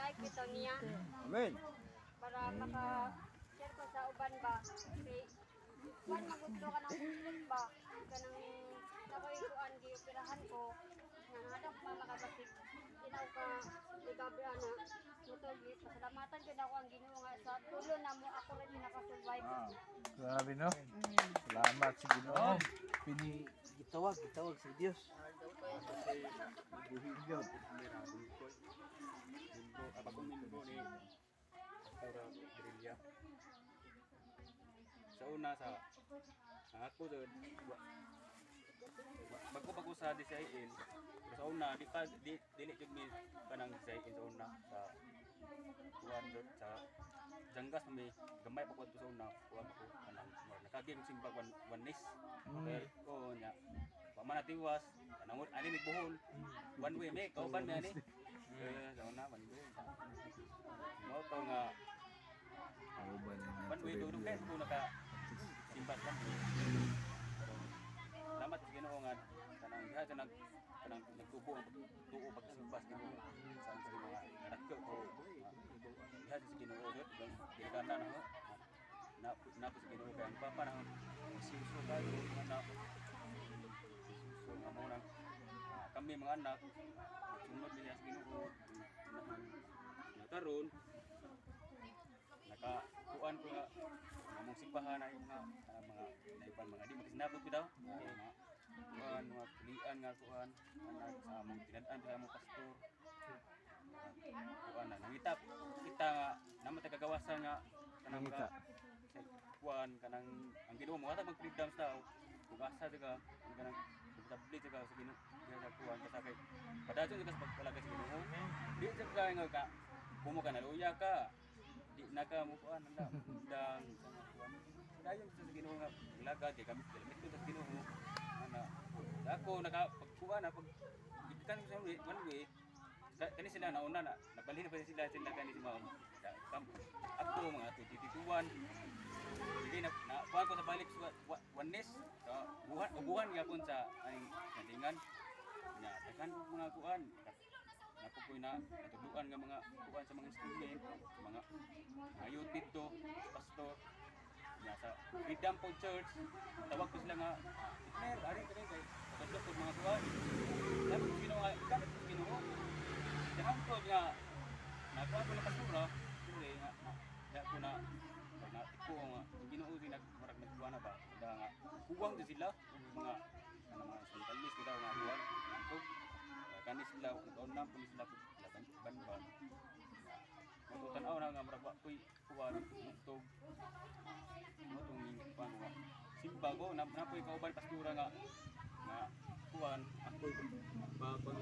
like bitaw niya Amen. para maka-share ko sa uban ba. Kasi kuan magudlo ka ng complete ba. Kanang nakoy kuan gioperahan ko. Nangadap pa makabasig. Tinaw ka ligabi ana. Mutugi pasalamatan gid ako ang Ginoo nga sa tulo na mo ako rin naka-survive. Grabe no. Salamat sa Ginoo. Gitawag sa Dios. Sa una sa ako doon bago sa design sa una dili jud mi kanang design sa una sa kuan doon sa janggas mi gamay pa ko sa una kuan ko kanang nakaging simba wanis okay ko nya wa man natiwas kanang ani mi buhol one way me kauban mi ani sa una one way mo to nga one way do kay ko naka simbat lang salamat sa Ginoo nga kanang diha sa kanang nagtubo ang tuo pagsimbas kanang sa mga anak ko diha sa Ginoo jud gigana na ho na sa Ginoo kay ang papa nang siso kayo anak so amo nang kami mga anak sunod niya sa Ginoo karon nakakuan ko nga among simbahan ay mga naiban mga di makisinabot bitaw mga pulian nga kuan sa among tinad-an sa among pastor kuan na nangitap kita nga naman tagagawasan nga kanang kuan kanang ang Ginoo mo ata mag-freedom sa tao kung asa ka kanang tablet ka sa Ginoo sa kuan kasakay padadyon ka sa pagpalagay sa Ginoo di sa kay nga bumo ka na luya ka di naka mo kuan nanda dang dayon sa Ginoo nga ilagad kay kami ko sa Ginoo ana ako naka pagkuan na pag gikan sa one way kani sila nauna na nabalhin pa sila kani si mao ako mga tutituan hindi na kuan ko sa balik sa oneness buhan gyapon sa aning kandingan nya dakan mga kuan napukoy na natuluan nga mga kuan sa mga instrument mga youth dito pastor nya sa Freedom po Church tawag ko sila nga mer ari kay kadto ko mga kuan dapat Ginoo nga dapat Ginoo dahan ko nga nakuha ko na pastor dili nga ko na ko nga Ginoo din nagmarag nagkuha na ba da nga kuwang din sila mga mga santalis kita nga kuan kani sila kaon na pulis sila ban matutan-aw na nga murag wa koy kuwan tug motong kuwan nga simba ko napoy kauban pastura nga kuwan ako ba pag